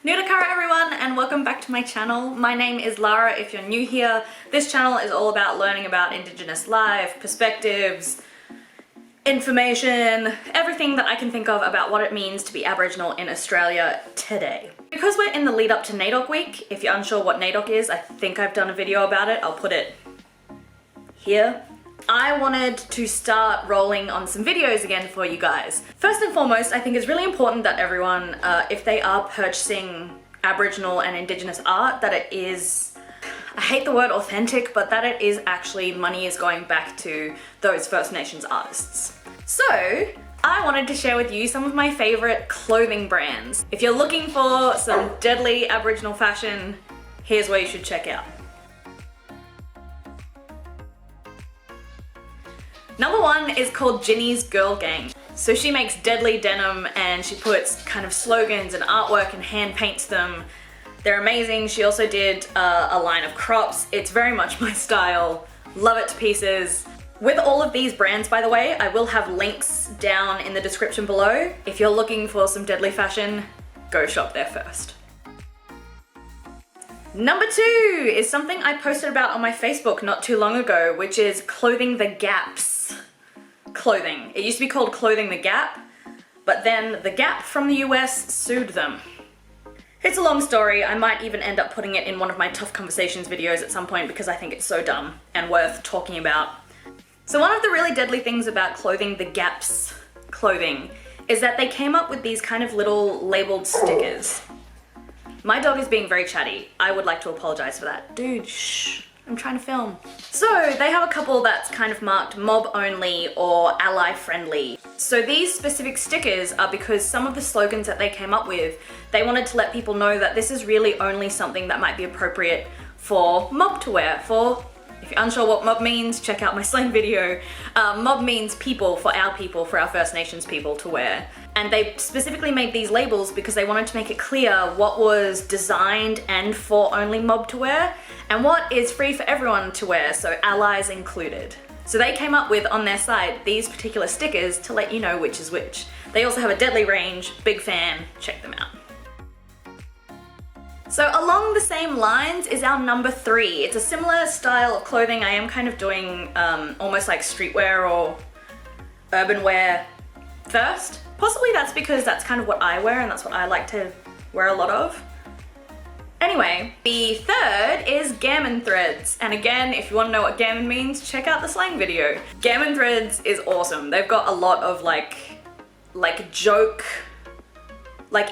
Nudakara everyone, and welcome back to my channel. My name is Lara if you're new here. This channel is all about learning about Indigenous life, perspectives, information, everything that I can think of about what it means to be Aboriginal in Australia today. Because we're in the lead up to NAIDOC week, if you're unsure what NAIDOC is, I think I've done a video about it. I'll put it here. I wanted to start rolling on some videos again for you guys. First and foremost, I think it's really important that everyone, if they are purchasing Aboriginal and Indigenous art, that it is, I hate the word authentic, but that it is actually money is going back to those First Nations artists. So, I wanted to share with you some of my favorite clothing brands. If you're looking for some deadly Aboriginal fashion, here's where you should check out. Number one is called Ginny's Girl Gang. So she makes deadly denim and she puts kind of slogans and artwork and hand paints them. They're amazing. She also did a line of crops. It's very much my style. Love it to pieces. With all of these brands, by the way, I will have links down in the description below. If you're looking for some deadly fashion, go shop there first. Number two is something I posted about on my Facebook not too long ago, which is Clothing the Gap's clothing. It used to be called Clothing the Gap, but then the Gap from the US sued them. It's a long story. I might even end up putting it in one of my Tough Conversations videos at some point because I think it's so dumb and worth talking about. So one of the really deadly things about Clothing the Gap's clothing is that they came up with these kind of little labeled stickers. My dog is being very chatty. I would like to apologize for that. Dude, shh, I'm trying to film. So they have a couple that's kind of marked mob only or ally friendly. So these specific stickers are because some of the slogans that they came up with, they wanted to let people know that this is really only something that might be appropriate for mob to wear. If you're unsure what mob means, check out my slang video. Mob means people, for our First Nations people to wear. And they specifically made these labels because they wanted to make it clear what was designed and for only mob to wear and what is free for everyone to wear, so allies included. So they came up with, on their site, these particular stickers to let you know which is which. They also have a deadly range, big fan, check them out. So along the same lines is our number three. It's a similar style of clothing. I am kind of doing almost like streetwear or urban wear first. Possibly that's because that's kind of what I wear and that's what I like to wear a lot of. Anyway, the third is Gammon Threads. And again, if you want to know what gammon means, check out the slang video. Gammon Threads is awesome. They've got a lot of like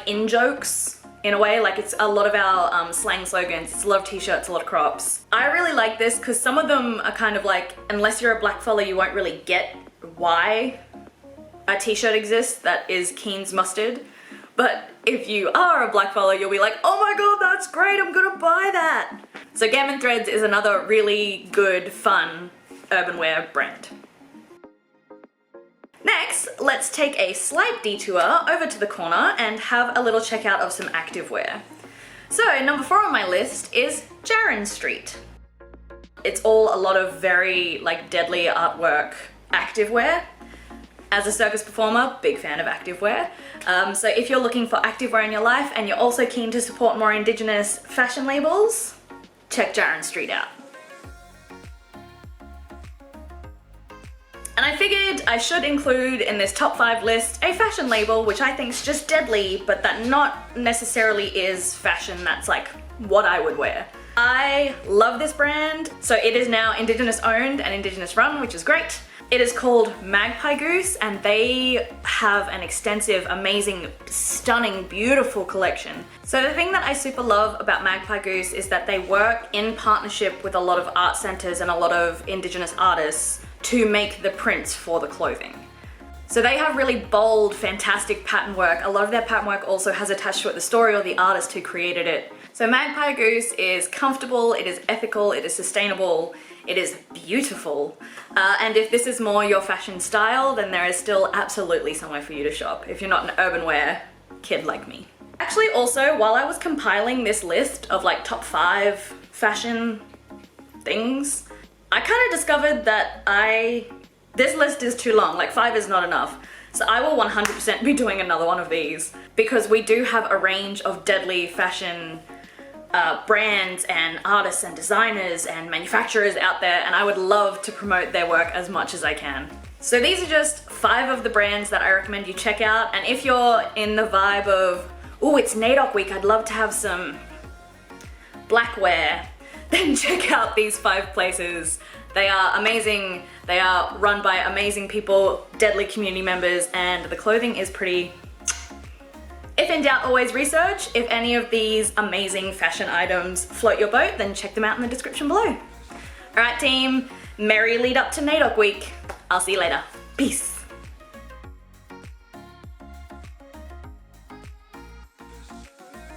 in-jokes in a way. Like it's a lot of our slang slogans. It's a lot of t-shirts, a lot of crops. I really like this because some of them are kind of like, unless you're a black fella, you won't really get why a t-shirt exists that is Keen's mustard. But if you are a black fella, you'll be like, oh my god, that's great, I'm gonna buy that. So Gammon Threads is another really good, fun urban wear brand. Next, let's take a slight detour over to the corner and have a little checkout of some activewear. So number 4 on my list is Jaron Street. It's all a lot of very deadly artwork activewear. As a circus performer, big fan of activewear. So if you're looking for activewear in your life and you're also keen to support more Indigenous fashion labels, check Jaron Street out. And I figured I should include in this top 5 list a fashion label which I think is just deadly, but that not necessarily is fashion that's like what I would wear. I love this brand. So it is now Indigenous owned and Indigenous run, which is great. It is called Magpie Goose and they have an extensive, amazing, stunning, beautiful collection. So the thing that I super love about Magpie Goose is that they work in partnership with a lot of art centers and a lot of Indigenous artists to make the prints for the clothing. So they have really bold, fantastic pattern work. A lot of their pattern work also has attached to it the story or the artist who created it. So Magpie Goose is comfortable, it is ethical, it is sustainable, it is beautiful. And if this is more your fashion style, then there is still absolutely somewhere for you to shop if you're not an urban wear kid like me. Actually also, while I was compiling this list of top 5 fashion things, I kind of discovered that this list is too long, 5 is not enough. So I will 100% be doing another one of these because we do have a range of deadly fashion brands and artists and designers and manufacturers out there, and I would love to promote their work as much as I can. So these are just 5 of the brands that I recommend you check out, and if you're in the vibe of, oh, it's NAIDOC week, I'd love to have some blackwear, then check out these 5 places. They are amazing, they are run by amazing people, deadly community members, and the clothing is pretty... If in doubt, always research. If any of these amazing fashion items float your boat, then check them out in the description below. Alright team, merry lead up to NAIDOC week. I'll see you later. Peace.